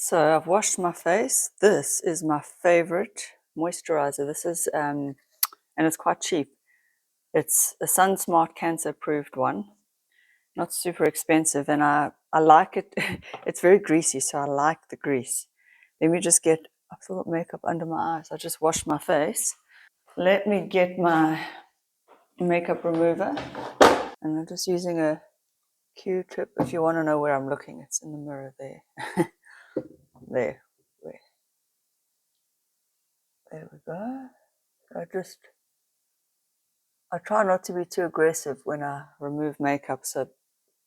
So I've washed my face. This is my favorite moisturizer. This is, and it's quite cheap. It's a Sun Smart Cancer approved one. Not super expensive, and I like it. It's very greasy, so I like the grease. Let me just get, I've still got makeup under my eyes. I just washed my face. Let me get my makeup remover, and I'm just using a Q-tip. If you want to know where I'm looking, it's in the mirror there. There. There we go. I try not to be too aggressive when I remove makeup, so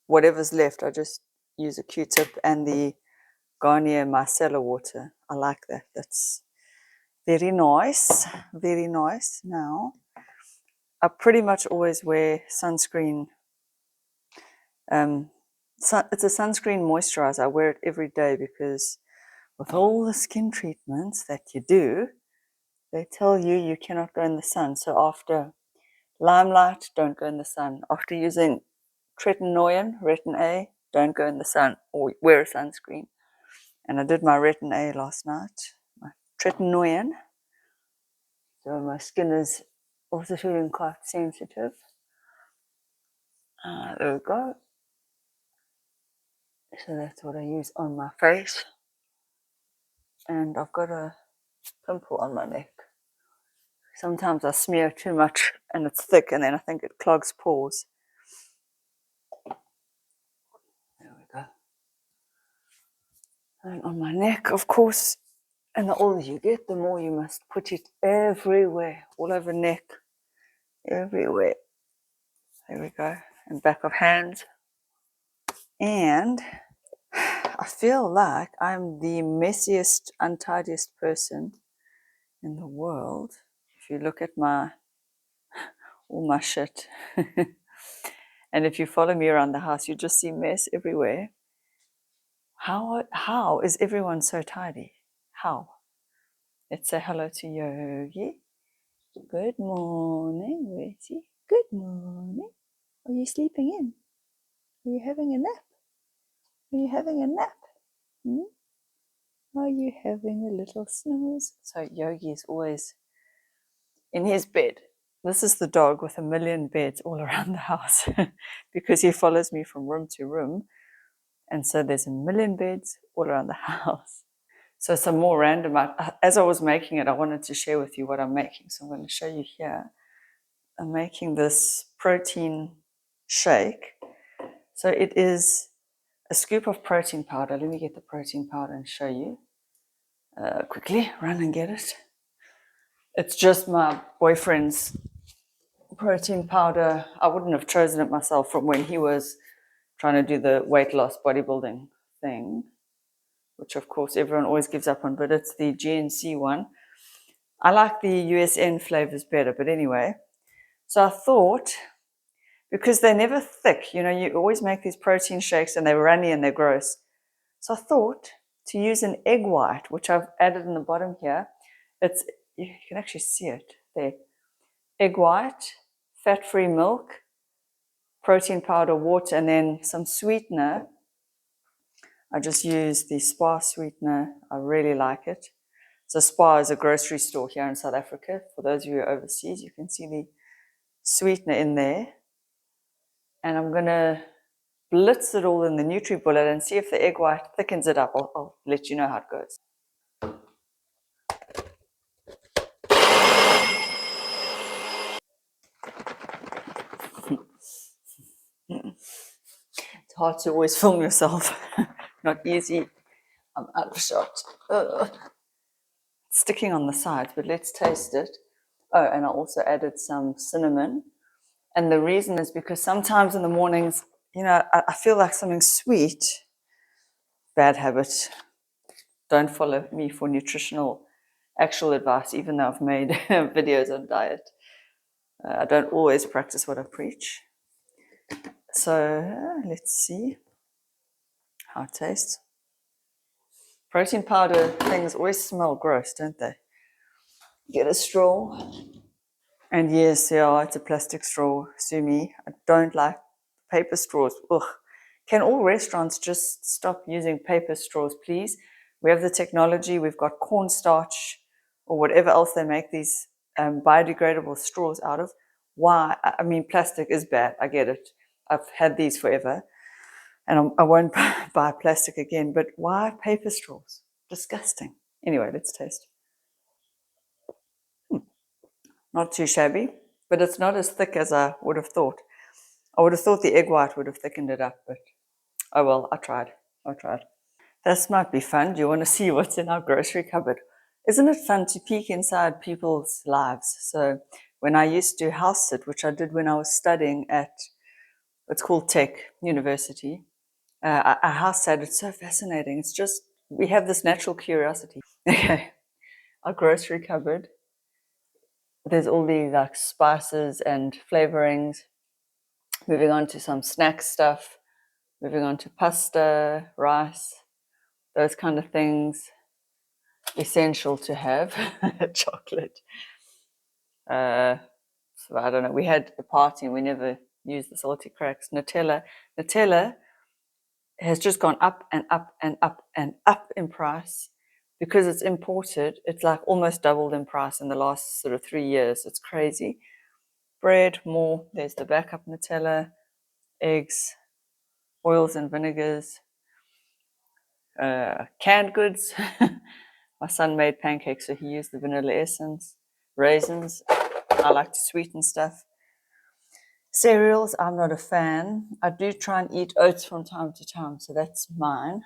whatever's left, I just use a Q-tip and the Garnier micellar water. I like that. That's very nice. Very nice. Now, I pretty much always wear sunscreen. It's a sunscreen moisturizer. I wear it every day because with all the skin treatments that you do, they tell you cannot go in the sun. So after limelight, don't go in the sun. After using retin A, don't go in the sun or wear a sunscreen. And I did my retin A last night, my tretinoin. So my skin is also feeling quite sensitive. There we go. So that's what I use on my face. And I've got a pimple on my neck. Sometimes I smear too much and it's thick, and then I think it clogs pores. There we go. And on my neck, of course, and the older you get, the more you must put it everywhere, all over neck, everywhere. There we go. And back of hands. And I feel like I'm the messiest, untidiest person in the world. If you look at all my shit. And if you follow me around the house, you just see mess everywhere. How is everyone so tidy? How? Let's say hello to Yogi. Good morning, Betty. Good morning. Are you sleeping in? Are you having a nap? Are you having a nap? Are you having a little snooze? So Yogi is always in his bed. This is the dog with a million beds all around the house because he follows me from room to room. And so there's a million beds all around the house. So some more random, as I was making it, I wanted to share with you what I'm making. So I'm going to show you here. I'm making this protein shake. So it is a scoop of protein powder. Let me get the protein powder and show you. Quickly, run and get it. It's just my boyfriend's protein powder. I wouldn't have chosen it myself from when he was trying to do the weight loss bodybuilding thing, which of course everyone always gives up on, but it's the GNC one. I like the USN flavors better, but anyway. So I thought, because they're never thick, you always make these protein shakes and they're runny and they're gross. So I thought to use an egg white, which I've added in the bottom here. You can actually see it there. Egg white, fat-free milk, protein powder, water, and then some sweetener. I just use the Spa sweetener. I really like it. So Spa is a grocery store here in South Africa. For those of you overseas, you can see the sweetener in there. And I'm going to blitz it all in the NutriBullet and see if the egg white thickens it up. I'll let you know how it goes. It's hard to always film yourself. Not easy. I'm out of shot. Ugh. It's sticking on the sides, but let's taste it. Oh, and I also added some cinnamon. And the reason is because sometimes in the mornings, I feel like something sweet. Bad habit. Don't follow me for nutritional actual advice, even though I've made videos on diet. I don't always practice what I preach. So let's see how it tastes. Protein powder things always smell gross, don't they? Get a straw. And yes, yeah, it's a plastic straw. Sue me. I don't like paper straws. Ugh. Can all restaurants just stop using paper straws, please? We have the technology, we've got cornstarch or whatever else they make these biodegradable straws out of. Why? I mean, plastic is bad. I get it. I've had these forever and I won't buy plastic again. But why paper straws? Disgusting. Anyway, let's taste. Not too shabby, but it's not as thick as I would have thought. I would have thought the egg white would have thickened it up, but oh well, I tried. This might be fun. Do you want to see what's in our grocery cupboard? Isn't it fun to peek inside people's lives? So when I used to house sit, which I did when I was studying at what's called Tech University, I house sat. It's so fascinating. It's just, we have this natural curiosity. Okay, our grocery cupboard. There's all these like spices and flavorings. Moving on to some snack stuff. Moving on to pasta, rice, those kind of things. Essential to have. Chocolate. So I don't know. We had a party and we never used the salty cracks. Nutella. Nutella has just gone up and up and up and up in price because it's imported. It's like almost doubled in price in the last sort of 3 years. It's crazy. Bread, more. There's the backup Nutella, eggs, oils and vinegars, canned goods. My son made pancakes, so he used the vanilla essence. Raisins. I like to sweeten stuff. Cereals, I'm not a fan. I do try and eat oats from time to time, so that's mine.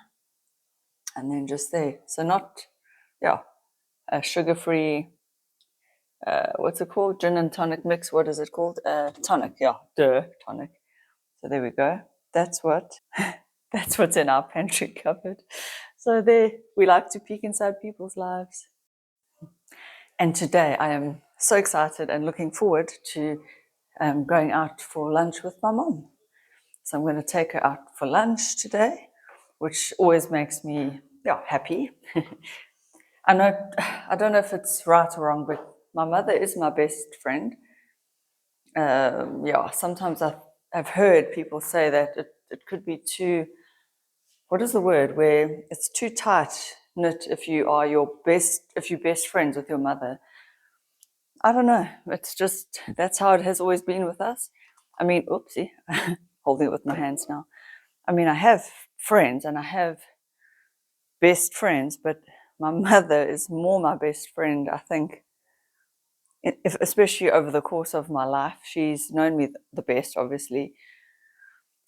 And then just there. So not, sugar-free, what's it called? Gin and tonic mix. What is it called? Tonic, tonic. So there we go. That's what's in our pantry cupboard. So there, we like to peek inside people's lives. And today I am so excited and looking forward to going out for lunch with my mom. So I'm going to take her out for lunch today, which always makes me happy. I don't know if it's right or wrong, but my mother is my best friend. Sometimes I've heard people say that it could be too, what is the word, where it's too tight knit if you're best friends with your mother. I don't know. It's just, that's how it has always been with us. I mean, oopsie, holding it with my hands now. I mean, I have friends and I have best friends, but my mother is more my best friend, I think, especially over the course of my life. She's known me the best, obviously.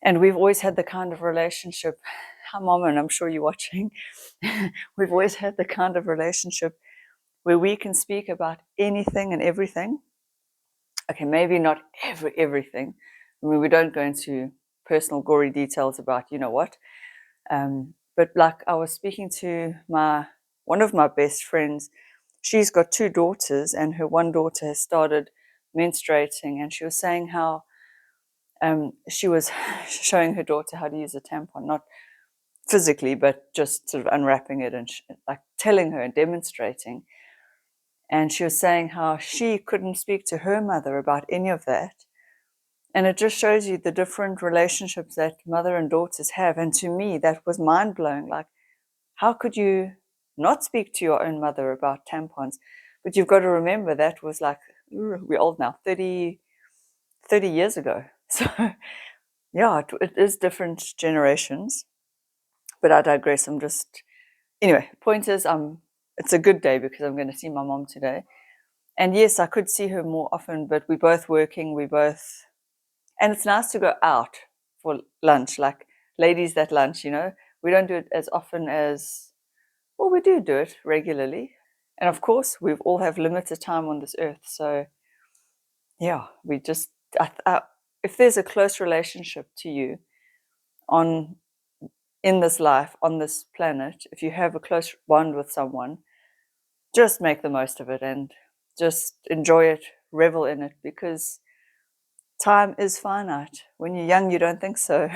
And we've always had the kind of relationship, hi, Mama, and I'm sure you're watching. We've always had the kind of relationship where we can speak about anything and everything. Okay, maybe not everything. I mean, we don't go into personal gory details about you know what. But like I was speaking to one of my best friends. She's got 2 daughters, and her one daughter has started menstruating, and she was saying how she was showing her daughter how to use a tampon, not physically, but just sort of unwrapping it and like telling her and demonstrating. And she was saying how she couldn't speak to her mother about any of that. And it just shows you the different relationships that mother and daughters have. And to me, that was mind blowing. Like, how could you not speak to your own mother about tampons? But you've got to remember that was like, we're old now, 30 years ago. So, yeah, it is different generations. But I digress. Anyway, point is, it's a good day because I'm going to see my mom today. And yes, I could see her more often, but we're both working, and it's nice to go out for lunch, like ladies that lunch, We don't do it as often well, we do it regularly. And of course, we all have limited time on this earth. So yeah, if there's a close relationship to you in this life, on this planet, if you have a close bond with someone, just make the most of it and just enjoy it, revel in it, because time is finite. When you're young, you don't think so.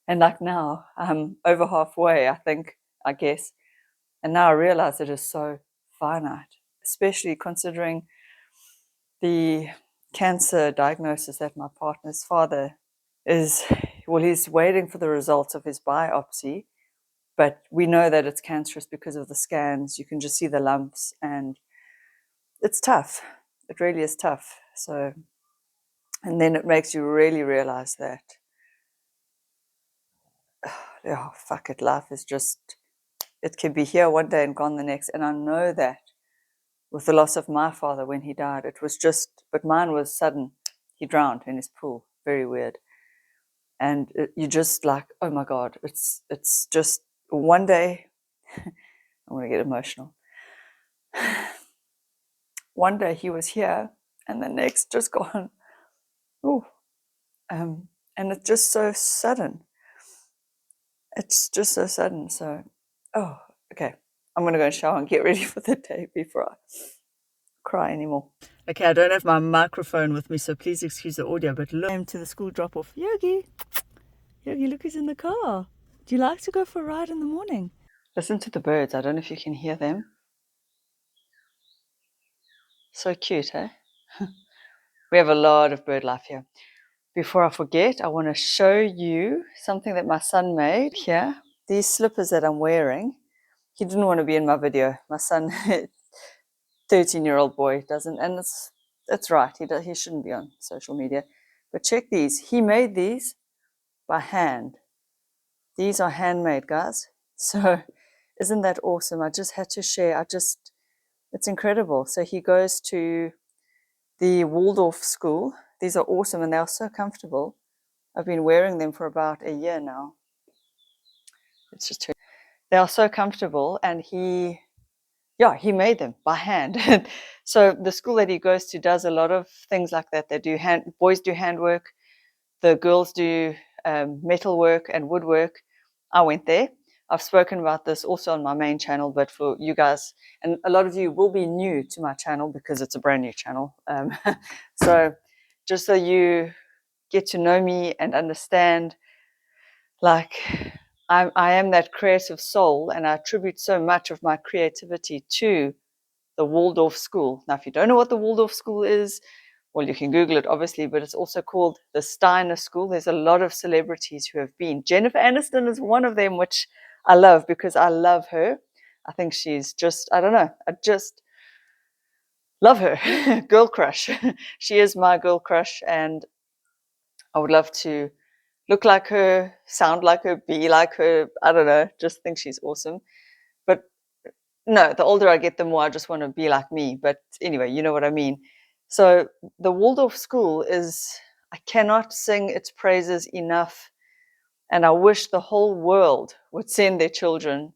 And like now, I'm over halfway, I guess. And now I realize it is so finite, especially considering the cancer diagnosis that my partner's father he's waiting for the results of his biopsy. but we know that it's cancerous because of the scans. You can just see the lumps, and it's tough. It really is tough. So, and then it makes you really realize that, oh, fuck it, life is just, it can be here one day and gone the next. And I know that with the loss of my father when he died, it was just, but mine was sudden. He drowned in his pool. Very weird. And you just like, oh my God, it's just one day. I'm going to get emotional. One day he was here and the next just gone. Ooh. And it's just so sudden. It's just so sudden. So, oh, okay. I'm going to go and shower and get ready for the day before I cry anymore. Okay, I don't have my microphone with me, so please excuse the audio, but look to the school drop-off. Yogi, look who's in the car. Do you like to go for a ride in the morning? Listen to the birds. I don't know if you can hear them. So cute, eh? We have a lot of bird life here. Before I forget, I want to show you something that my son made here. These slippers that I'm wearing. He didn't want to be in my video. My son, 13-year-old boy, doesn't, and it's right. He shouldn't be on social media. But check these. He made these by hand. These are handmade, guys. So isn't that awesome? I just had to share. It's incredible. So he goes to the Waldorf school. These are awesome and they are so comfortable. I've been wearing them for about a year now. It's just, they are so comfortable, and he made them by hand. So the school that he goes to does a lot of things like that. They do boys do handwork, the girls do metal work and woodwork. I went there. I've spoken about this also on my main channel, but for you guys, and a lot of you will be new to my channel because it's a brand new channel. So just so you get to know me and understand, like, I am that creative soul, and I attribute so much of my creativity to the Waldorf School. Now, if you don't know what the Waldorf School is, well, you can Google it, obviously, but it's also called the Steiner School. There's a lot of celebrities who have been. Jennifer Aniston is one of them, which I love because I love her. I think she's just, I don't know, I just love her. Girl crush. She is my girl crush, and I would love to look like her, sound like her, be like her. I don't know, just think she's awesome. But no, the older I get, the more I just want to be like me. But anyway, you know what I mean. So the Waldorf School is, I cannot sing its praises enough. And I wish the whole world would send their children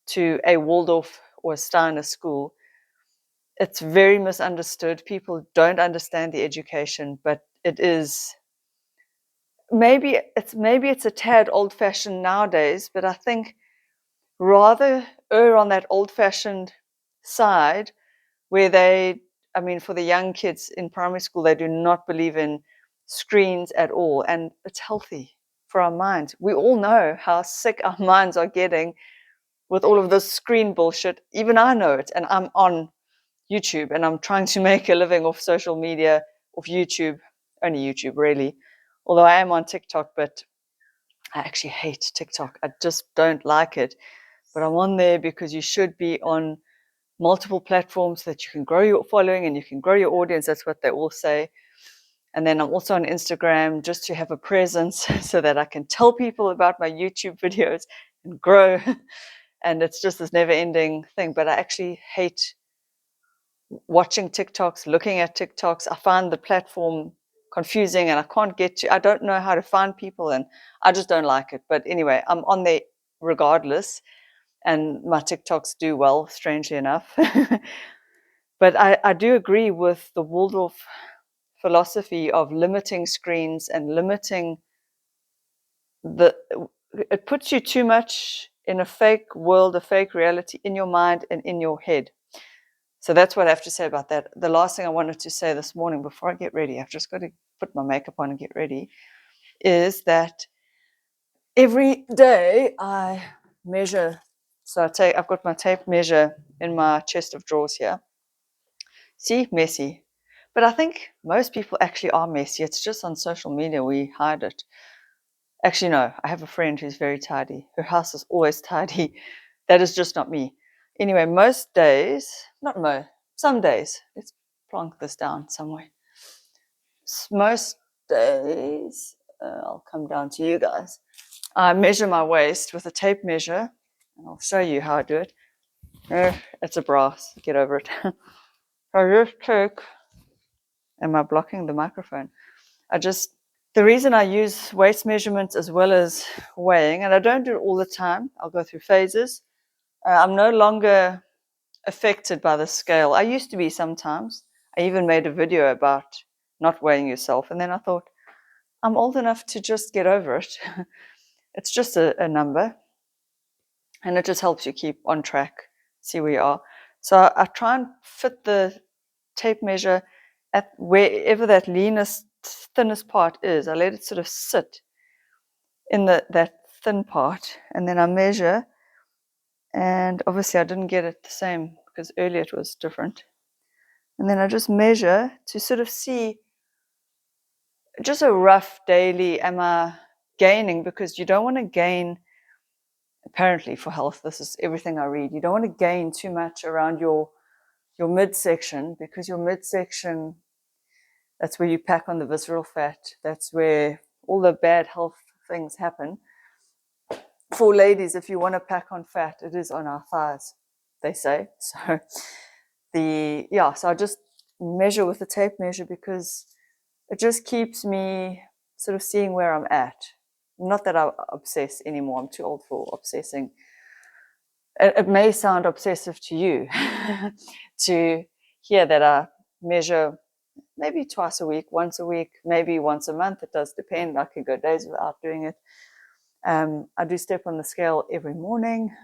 to a Waldorf or a Steiner school. It's very misunderstood. People don't understand the education, but it is, maybe it's a tad old-fashioned nowadays, but I think rather err on that old-fashioned side where for the young kids in primary school, they do not believe in screens at all. And it's healthy for our minds. We all know how sick our minds are getting with all of this screen bullshit. Even I know it. And I'm on YouTube and I'm trying to make a living off social media, off YouTube, only YouTube really. Although I am on TikTok, but I actually hate TikTok. I just don't like it. But I'm on there because you should be on multiple platforms so that you can grow your following and you can grow your audience. That's what they all say. And then I'm also on Instagram just to have a presence so that I can tell people about my YouTube videos and grow. And it's just this never ending thing. But I actually hate watching TikToks, looking at TikToks. I find the platform confusing and I don't know how to find people, and I just don't like it. But anyway, I'm on there regardless. And my TikToks do well, strangely enough. But I do agree with the Waldorf philosophy of limiting screens and limiting it puts you too much in a fake world, a fake reality in your mind and in your head. So that's what I have to say about that. The last thing I wanted to say this morning before I get ready, I've just got to put my makeup on and get ready, is that every day I measure. So I've got my tape measure in my chest of drawers here. See, messy. But I think most people actually are messy. It's just on social media we hide it. Actually, no, I have a friend who's very tidy. Her house is always tidy. That is just not me. Anyway, most days, not most, some days, let's plonk this down somewhere. Most days, I'll come down to you guys. I measure my waist with a tape measure, and I'll show you how I do it. It's a brass, get over it. I just take, am I blocking the microphone? The reason I use waist measurements as well as weighing, and I don't do it all the time, I'll go through phases. I'm no longer affected by the scale. I used to be sometimes. I even made a video about not weighing yourself, and then I thought, I'm old enough to just get over it. It's just a number, and it just helps you keep on track, see where you are. So I try and fit the tape measure at wherever that leanest, thinnest part is. I let it sort of sit in that thin part, and then I measure. And obviously I didn't get it the same because earlier it was different. And then I just measure to sort of see just a rough daily, am I gaining? Because you don't want to gain, apparently for health, this is everything I read, you don't want to gain too much around your midsection, because your midsection, that's where you pack on the visceral fat. That's where all the bad health things happen. For ladies, if you want to pack on fat, it is on our thighs, they say. So so I just measure with the tape measure because it just keeps me sort of seeing where I'm at. Not that I obsess anymore. I'm too old for obsessing. It may sound obsessive to you to hear that I measure maybe twice a week, once a week, maybe once a month. It does depend. I could go days without doing it. I do step on the scale every morning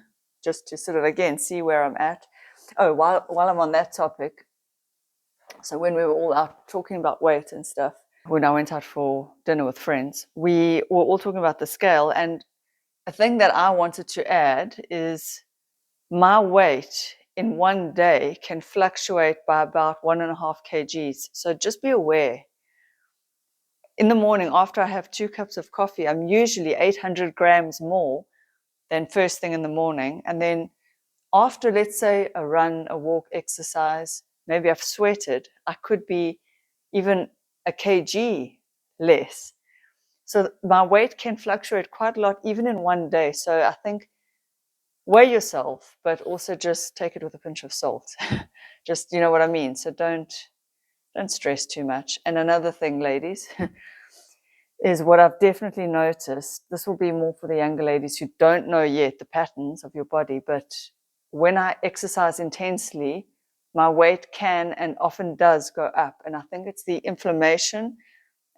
just to sort of, again, see where I'm at. Oh, while I'm on that topic, so when we were all out talking about weight and stuff, when I went out for dinner with friends, we were all talking about the scale. And a thing that I wanted to add is my weight in one day can fluctuate by about 1.5 kgs. So just be aware. In the morning, after I have 2 cups of coffee, I'm usually 800 grams more than first thing in the morning. And then after, let's say, a run, a walk, exercise, maybe I've sweated, I could be even a kg less. So my weight can fluctuate quite a lot, even in one day. So I think weigh yourself, but also just take it with a pinch of salt. Just, you know what I mean? So don't stress too much. And another thing, ladies, is what I've definitely noticed. This will be more for the younger ladies who don't know yet the patterns of your body, but when I exercise intensely, my weight can and often does go up. And I think it's the inflammation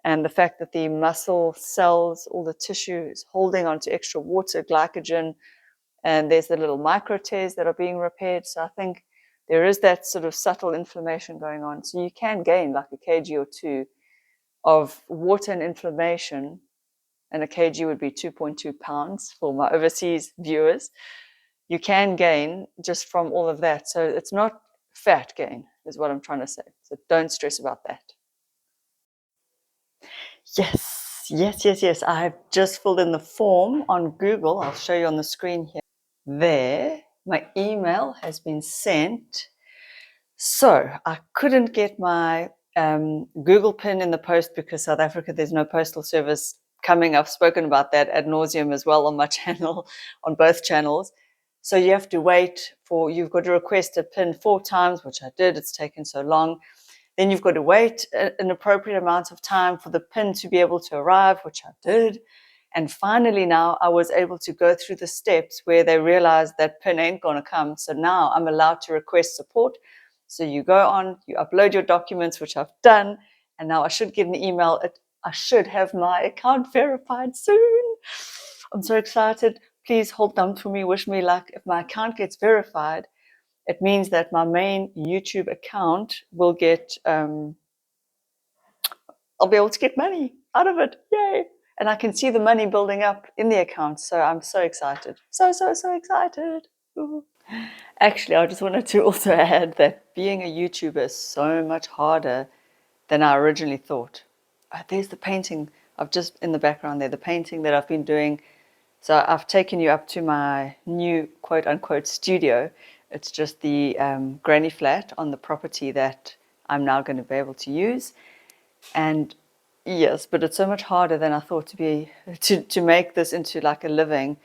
and the fact that the muscle cells, all the tissue is holding onto extra water, glycogen, and there's the little micro tears that are being repaired. So I think there is that sort of subtle inflammation going on. So you can gain like a kg or 2 of water and inflammation, and a kg would be 2.2 pounds for my overseas viewers. You can gain just from all of that. So it's not fat gain, is what I'm trying to say. So don't stress about that. Yes. I have just filled in the form on Google. I'll show you on the screen here. There, my email has been sent. So I couldn't get my Google pin in the post because South Africa, there's no postal service coming. I've spoken about that ad nauseum as well on my channel, on both channels. So you have to wait you've got to request a pin 4 times, which I did. It's taken so long. Then you've got to wait an appropriate amount of time for the pin to be able to arrive, which I did. And finally now I was able to go through the steps where they realized that pin ain't going to come. So now I'm allowed to request support. So you go on, you upload your documents, which I've done, and now I should get an email. I should have my account verified soon. I'm so excited. Please hold down for me, wish me luck. If my account gets verified, it means that my main YouTube account will get, I'll be able to get money out of it. Yay! And I can see the money building up in the account. So I'm so excited. So excited. Ooh. Actually, I just wanted to also add that being a YouTuber is so much harder than I originally thought. There's the painting I've just in the background there, the painting that I've been doing. So I've taken you up to my new quote unquote studio. It's just the granny flat on the property that I'm now going to be able to use. And yes, but it's so much harder than I thought to make this into like a living.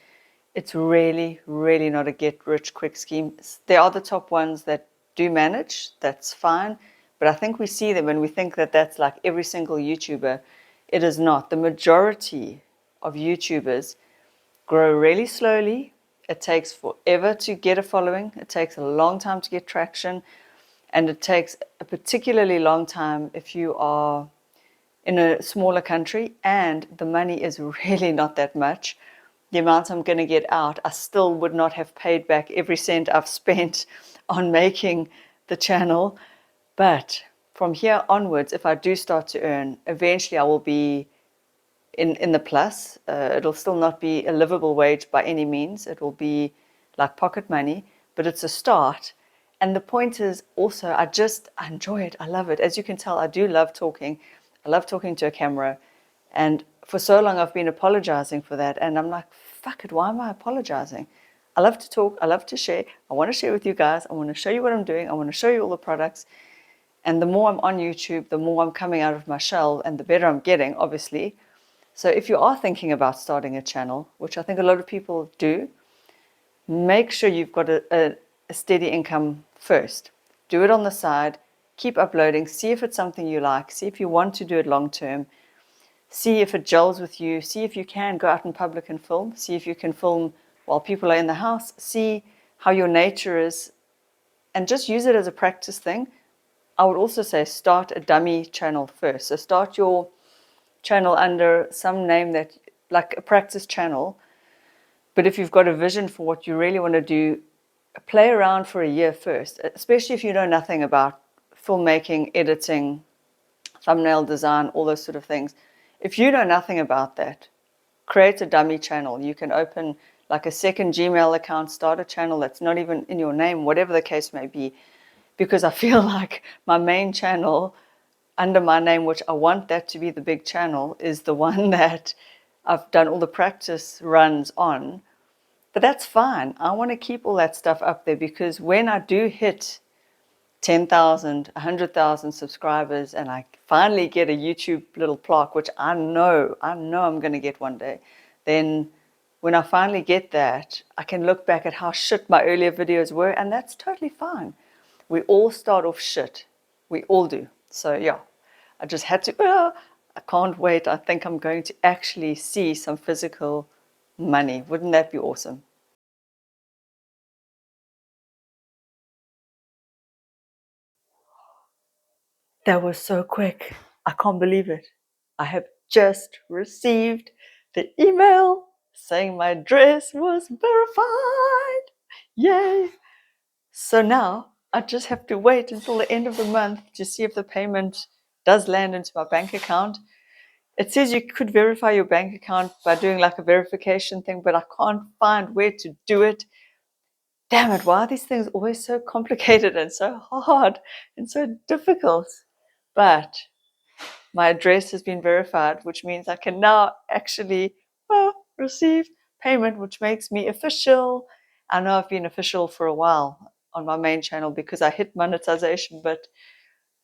It's really, really not a get rich quick scheme. There are the top ones that do manage, that's fine. But I think we see them and we think that that's like every single YouTuber. It is not. The majority of YouTubers grow really slowly. It takes forever to get a following. It takes a long time to get traction. And it takes a particularly long time if you are in a smaller country and the money is really not that much. The amount I'm going to get out, I still would not have paid back every cent I've spent on making the channel. But from here onwards, if I do start to earn, eventually I will be in the plus. It'll still not be a livable wage by any means. It will be like pocket money, but it's a start. And the point is also, I enjoy it. I love it. As you can tell, I do love talking. I love talking to a camera. And for so long, I've been apologizing for that. And I'm like, fuck it, why am I apologizing? I love to talk. I love to share. I want to share with you guys. I want to show you what I'm doing. I want to show you all the products. And the more I'm on YouTube, the more I'm coming out of my shell and the better I'm getting, obviously. So if you are thinking about starting a channel, which I think a lot of people do, make sure you've got a steady income first. Do it on the side, keep uploading, see if it's something you like, see if you want to do it long term, see if it gels with you, see if you can go out in public and film, see if you can film while people are in the house, see how your nature is, and just use it as a practice thing. I would also say start a dummy channel first. So start your channel under some name that, like a practice channel. But if you've got a vision for what you really want to do, play around for a year first, especially if you know nothing about filmmaking, editing, thumbnail design, all those sort of things. If you know nothing about that, create a dummy channel. You can open like a second Gmail account, start a channel that's not even in your name, whatever the case may be, because I feel like my main channel under my name, which I want that to be the big channel, is the one that I've done all the practice runs on. But that's fine. I want to keep all that stuff up there because when I do hit 10,000, 100,000 subscribers and I finally get a YouTube little plaque, which I know I'm going to get one day, then when I finally get that, I can look back at how shit my earlier videos were, and that's totally fine. We all start off shit. We all do. So yeah, I just had to, I can't wait. I think I'm going to actually see some physical money. Wouldn't that be awesome? That was so quick. I can't believe it. I have just received the email saying my address was verified. Yay! So now I just have to wait until the end of the month to see if the payment does land into my bank account. It says you could verify your bank account by doing like a verification thing, but I can't find where to do it. Damn it, why are these things always so complicated and so hard and so difficult? But my address has been verified, which means I can now actually receive payment, which makes me official. I know I've been official for a while on my main channel because I hit monetization, but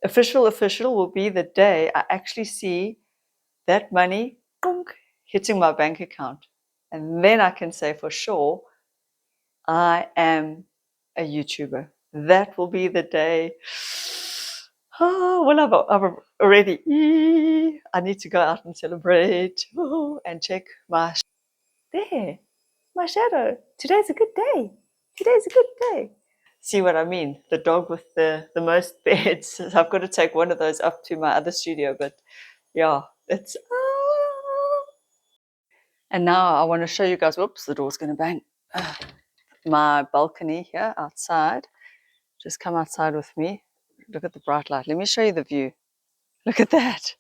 official will be the day I actually see that money hitting my bank account. And then I can say for sure, I am a YouTuber. That will be the day. Oh, well, I've already, I need to go out and celebrate and check there, my shadow. Today's a good day. Today's a good day. See what I mean? The dog with the most beds. So I've got to take one of those up to my other studio, but yeah, it's. And now I want to show you guys. Whoops, the door's going to bang. My balcony here outside. Just come outside with me. Look at the bright light. Let me show you the view. Look at that.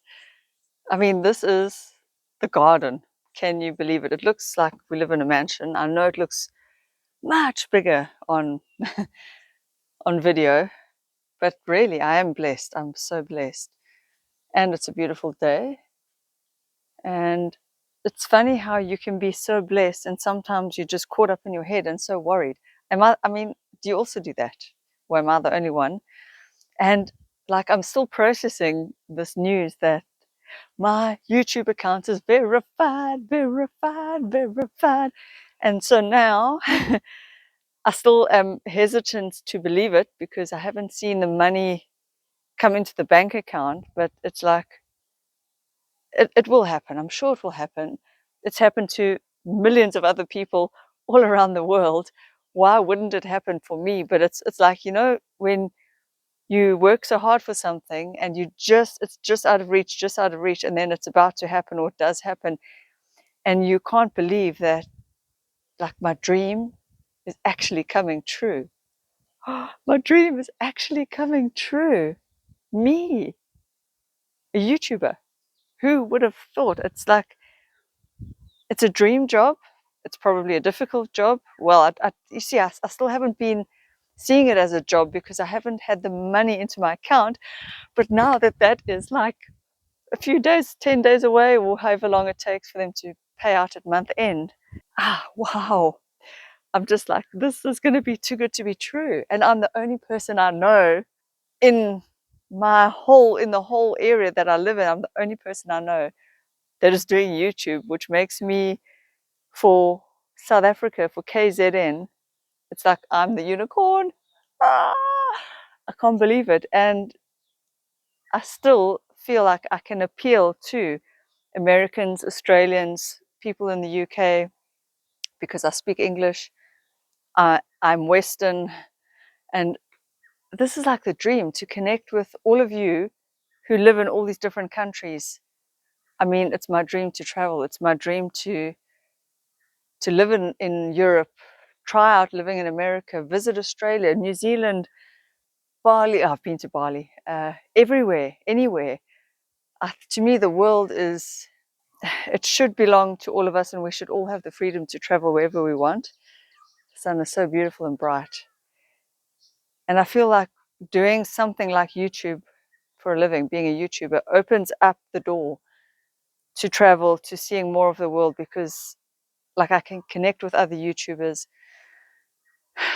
I mean, this is the garden. Can you believe it? It looks like we live in a mansion. I know it looks much bigger on on video, but really, I am blessed. I'm so blessed. And it's a beautiful day. And it's funny how you can be so blessed and sometimes you're just caught up in your head and so worried. I mean, do you also do that? Or am I the only one? And like, I'm still processing this news that my YouTube account is verified, verified, verified. And so now I still am hesitant to believe it because I haven't seen the money come into the bank account, but it's like, it will happen. I'm sure it will happen. It's happened to millions of other people all around the world. Why wouldn't it happen for me? But it's like, you know, when you work so hard for something and it's just out of reach, and then it's about to happen or it does happen, and you can't believe that, like, my dream is actually coming true. My dream is actually coming true. Me, a YouTuber. Who would have thought? It's like, it's a dream job. It's probably a difficult job. Well, you see, I still haven't been seeing it as a job because I haven't had the money into my account. But now that is like a few days, 10 days away, or however long it takes for them to pay out at month end. Wow. I'm just like, this is going to be too good to be true. And I'm the only person I know in the whole area that I live in. I'm the only person I know that is doing YouTube, which makes me, for South Africa, for KZN, it's like I'm the unicorn. Ah, I can't believe it. And I still feel like I can appeal to Americans, Australians, people in the UK, because I speak English. I'm Western, and this is like the dream, to connect with all of you who live in all these different countries. I mean, it's my dream to travel. It's my dream to live in Europe, try out living in America, visit Australia, New Zealand, Bali. I've been to Bali. Everywhere, anywhere. To me, the world it should belong to all of us, and we should all have the freedom to travel wherever we want. The sun is so beautiful and bright. And I feel like doing something like YouTube for a living, being a YouTuber, opens up the door to travel, to seeing more of the world, because, like, I can connect with other YouTubers.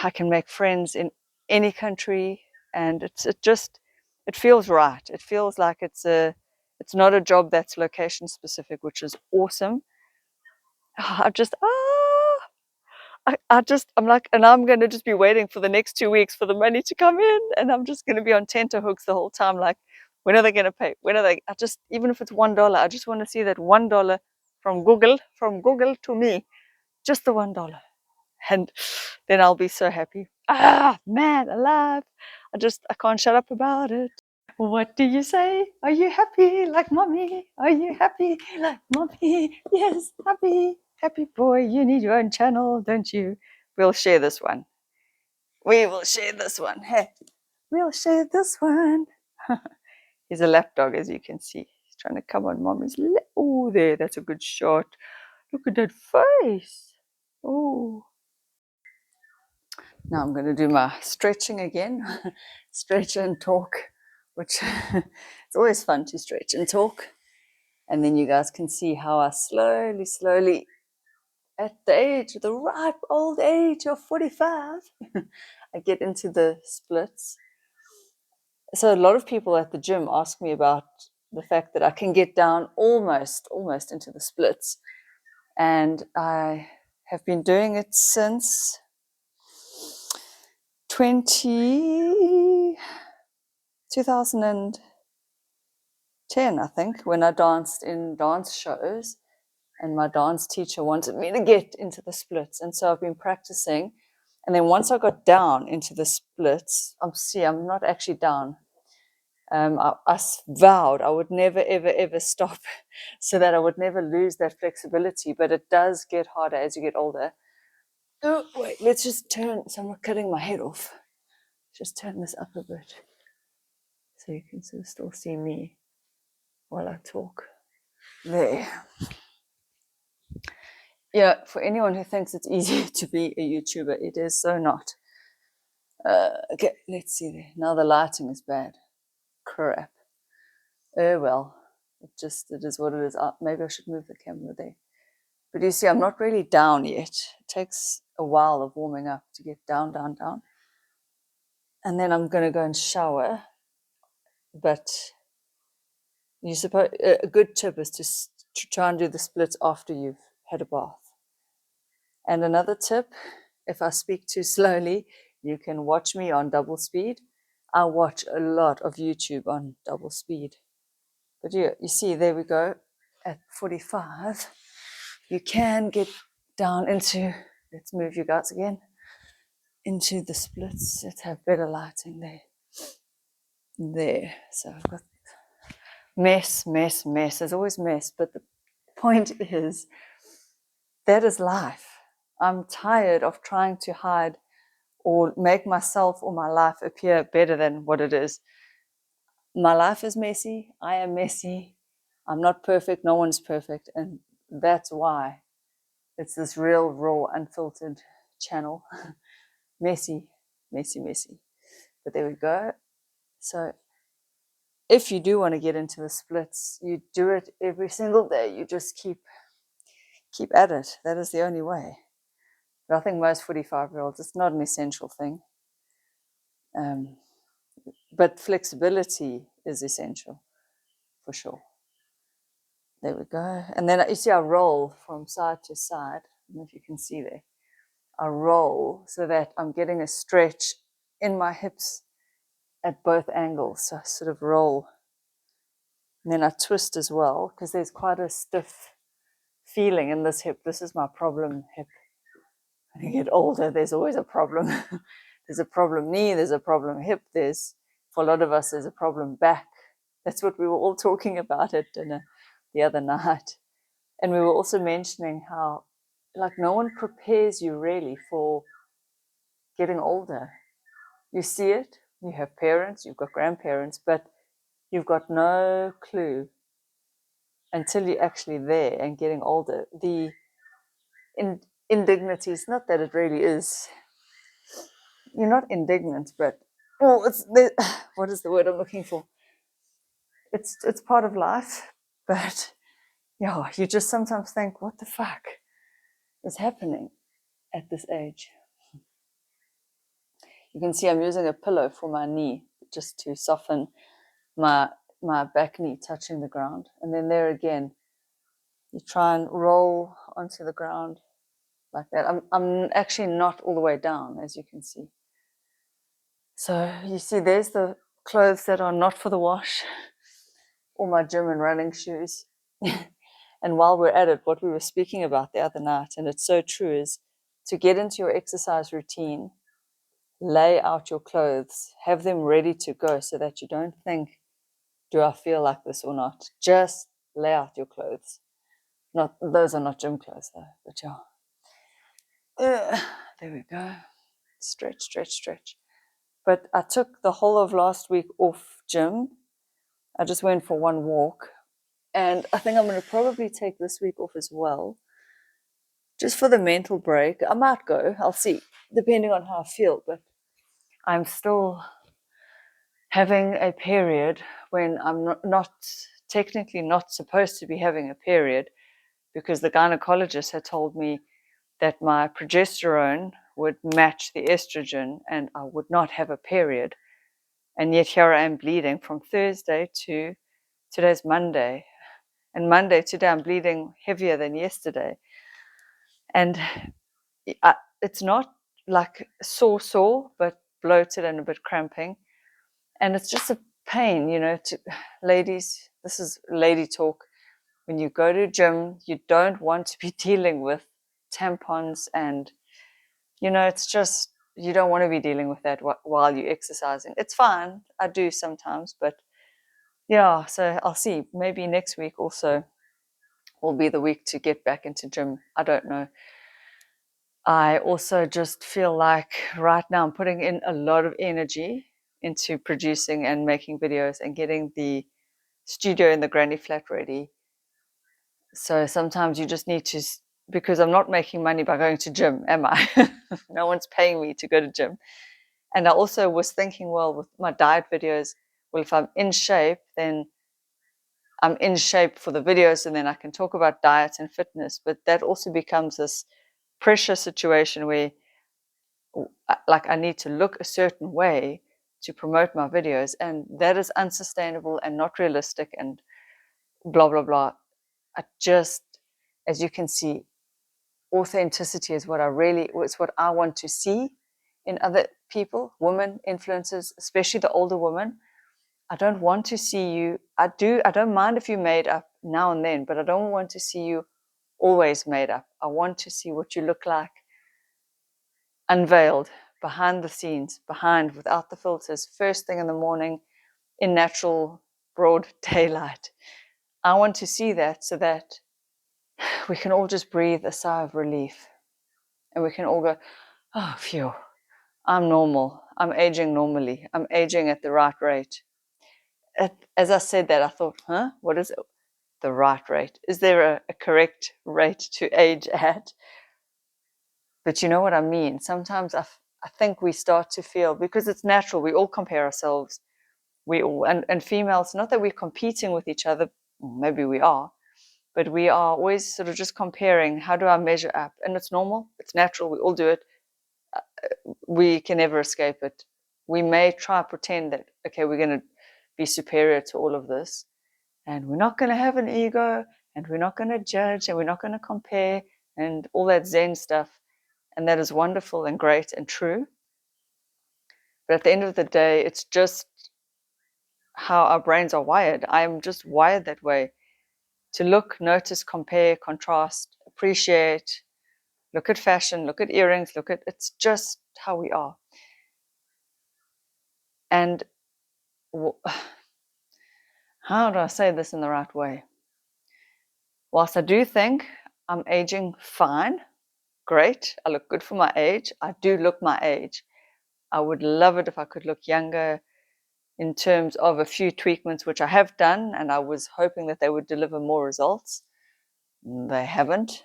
I can make friends in any country, and it feels right. It feels like it's not a job that's location specific, which is awesome. I'm like, and I'm going to just be waiting for the next 2 weeks for the money to come in, and I'm just going to be on tenterhooks the whole time. Like, when are they going to pay? When are they? Even if it's $1, I just want to see that $1 from Google to me, just the $1, and then I'll be so happy. Man, alive! I can't shut up about it. What do you say? Are you happy like mommy? Are you happy like mommy? Yes, happy. Happy boy. You need your own channel, don't you? We'll share this one. We will share this one. Hey, we'll share this one. He's a lap dog, as you can see. He's trying to come on mommy's lap. Oh, there. That's a good shot. Look at that face. Oh. Now I'm going to do my stretching again. Stretch and talk, which it's always fun to stretch and talk. And then you guys can see how I slowly, at the ripe old age of 45, I get into the splits. So a lot of people at the gym ask me about the fact that I can get down almost into the splits. And I have been doing it since 2010, I think, when I danced in dance shows. And my dance teacher wanted me to get into the splits. And so I've been practicing. And then once I got down into the splits, I'm not actually down. I vowed I would never, ever stop, so that I would never lose that flexibility. But it does get harder as you get older. Oh, wait, let's just turn. So I'm not cutting my head off. Just turn this up a bit so you can still see me while I talk. There. Yeah, for anyone who thinks it's easy to be a YouTuber, it is so not. Okay, let's see there. Now the lighting is bad. Crap. Oh well, It is what it is. Maybe I should move the camera there. But you see, I'm not really down yet. It takes a while of warming up to get down, down, down. And then I'm going to go and shower. But you suppose a good tip is to try and do the splits after you've had a bath. And another tip, if I speak too slowly, you can watch me on double speed. I watch a lot of YouTube on double speed. But you see, there we go. At 45, you can get down into, let's move you guys again, into the splits. Let's have better lighting there. There. So I've got mess. There's always mess. But the point is, that is life. I'm tired of trying to hide or make myself or my life appear better than what it is. My life is messy. I am messy. I'm not perfect. No one's perfect. And that's why it's this real, raw, unfiltered channel. Messy. But there we go. So if you do want to get into the splits, you do it every single day. You just keep at it. That is the only way. But I think most 45-year-olds, it's not an essential thing. But flexibility is essential, for sure. There we go. And then you see I roll from side to side. I don't know if you can see there. I roll so that I'm getting a stretch in my hips at both angles. So I sort of roll. And then I twist as well, because there's quite a stiff feeling in this hip. This is my problem hip. When you get older, there's always a problem. There's a problem knee, there's a problem hip, for a lot of us, there's a problem back. That's what we were all talking about at dinner the other night. And we were also mentioning how, like, no one prepares you really for getting older. You see it, you have parents, you've got grandparents, but you've got no clue until you're actually there and getting older. The indignity is not that it really is. You're not indignant, but what is the word I'm looking for? It's part of life, but yeah, you just sometimes think, what the fuck is happening at this age? You can see I'm using a pillow for my knee just to soften my back knee touching the ground. And then there again, you try and roll onto the ground like that. I'm actually not all the way down, as you can see. So you see there's the clothes that are not for the wash, all my gym and running shoes. And while we're at it, what we were speaking about the other night, and it's so true, is to get into your exercise routine, lay out your clothes, have them ready to go so that you don't think, do I feel like this or not? Just lay out your clothes. Those are not gym clothes though, but yeah. There we go. Stretch. But I took the whole of last week off gym. I just went for one walk. And I think I'm going to probably take this week off as well, just for the mental break. I might go, I'll see, depending on how I feel. But I'm still having a period when I'm not technically not supposed to be having a period, because the gynecologist had told me that my progesterone would match the estrogen and I would not have a period. And yet here I am bleeding from Thursday to today's Monday. And Monday today I'm bleeding heavier than yesterday. And it's not like sore, but bloated and a bit cramping. And it's just a pain, ladies, this is lady talk. When you go to gym, you don't want to be dealing with tampons and, it's just, you don't want to be dealing with that while you're exercising. It's fine. I do sometimes, but yeah, so I'll see. Maybe next week also will be the week to get back into gym. I don't know. I also just feel like right now I'm putting in a lot of energy into producing and making videos and getting the studio in the granny flat ready. So sometimes you just need to, because I'm not making money by going to gym, am I? No one's paying me to go to gym. And I also was thinking, well, with my diet videos, well, if I'm in shape, then I'm in shape for the videos, and then I can talk about diet and fitness. But that also becomes this pressure situation where like I need to look a certain way to promote my videos, and that is unsustainable and not realistic and blah blah blah. I just, as you can see, authenticity is what it's what I want to see in other people, women influencers, especially the older women. I don't want to see you. I don't mind if you made up now and then, but I don't want to see you always made up. I want to see what you look like unveiled, behind the scenes, without the filters, first thing in the morning, in natural broad daylight. I want to see that so that we can all just breathe a sigh of relief, and we can all go, oh, phew, I'm normal. I'm aging normally. I'm aging at the right rate. As I said that, I thought, what is it? The right rate? Is there a correct rate to age at? But you know what I mean? Sometimes I think we start to feel, because it's natural, we all compare ourselves. We all, and females, not that we're competing with each other, maybe we are, but we are always sort of just comparing. How do I measure up? And it's normal, it's natural, we all do it. We can never escape it. We may try to pretend that, okay, we're going to be superior to all of this, and we're not going to have an ego, and we're not going to judge, and we're not going to compare, and all that Zen stuff. And that is wonderful and great and true. But at the end of the day, it's just how our brains are wired. I'm just wired that way, to look, notice, compare, contrast, appreciate, look at fashion, look at earrings, it's just how we are. And how do I say this in the right way? Whilst I do think I'm aging fine, great, I look good for my age, I do look my age. I would love it if I could look younger, in terms of a few tweakments, which I have done, and I was hoping that they would deliver more results. They haven't.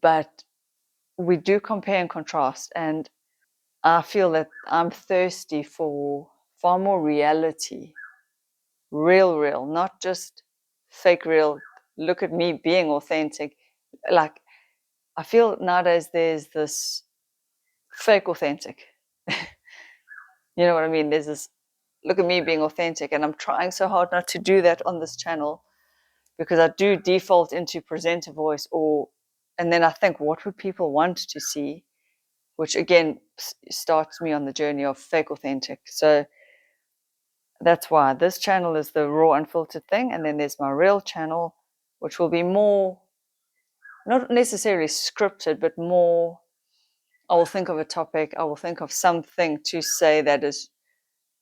But we do compare and contrast, and I feel that I'm thirsty for far more reality. Real, not just fake real. Look at me being authentic. Like, I feel nowadays there's this fake authentic. You know what I mean? There's this, look at me being authentic, and I'm trying so hard not to do that on this channel, because I do default into presenter voice, and then I think, what would people want to see? Which again starts me on the journey of fake authentic. So that's why this channel is the raw unfiltered thing, and then there's my real channel, which will be more, not necessarily scripted, but more, I will think of a topic, I will think of something to say that is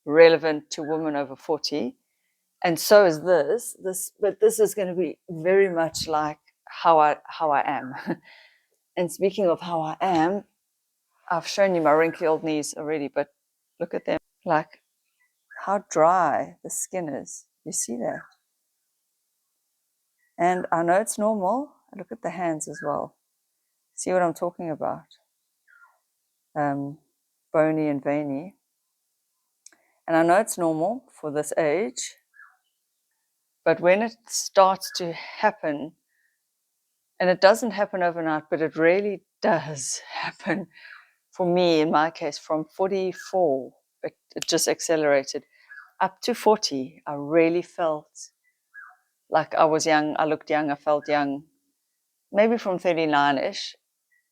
relevant to women over 40. And so is but this is going to be very much like how I am. And speaking of how I am, I've shown you my wrinkly old knees already, but look at them, like how dry the skin is. You see that? And I know it's normal. Look at the hands as well. See what I'm talking about? Bony and veiny. And I know it's normal for this age, but when it starts to happen, and it doesn't happen overnight, but it really does happen. For me, in my case, from 44, it just accelerated. Up to 40, I really felt like I was young. I looked young. I felt young. Maybe from 39-ish,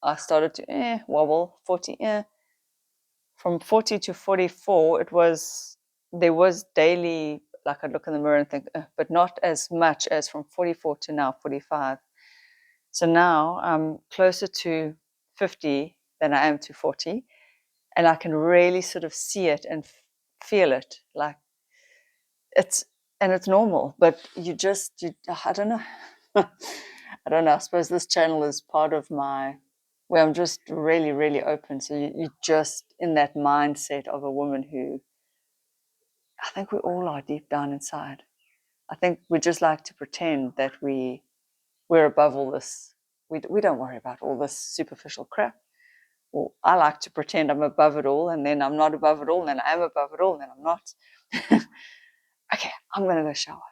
I started to wobble. 40, From 40 to 44, there was daily, like I'd look in the mirror and think, but not as much as from 44 to now 45. So now I'm closer to 50 than I am to 40. And I can really sort of see it and feel it. Like it's normal, but I don't know. I don't know. I suppose this channel is part of where I'm just really, really open. So you're just in that mindset of a woman who, I think we all are deep down inside. I think we just like to pretend that we're above all this. We don't worry about all this superficial crap. Well, I like to pretend I'm above it all, and then I'm not above it all, and then I am above it all, and then I'm not. Okay, I'm going to go shower.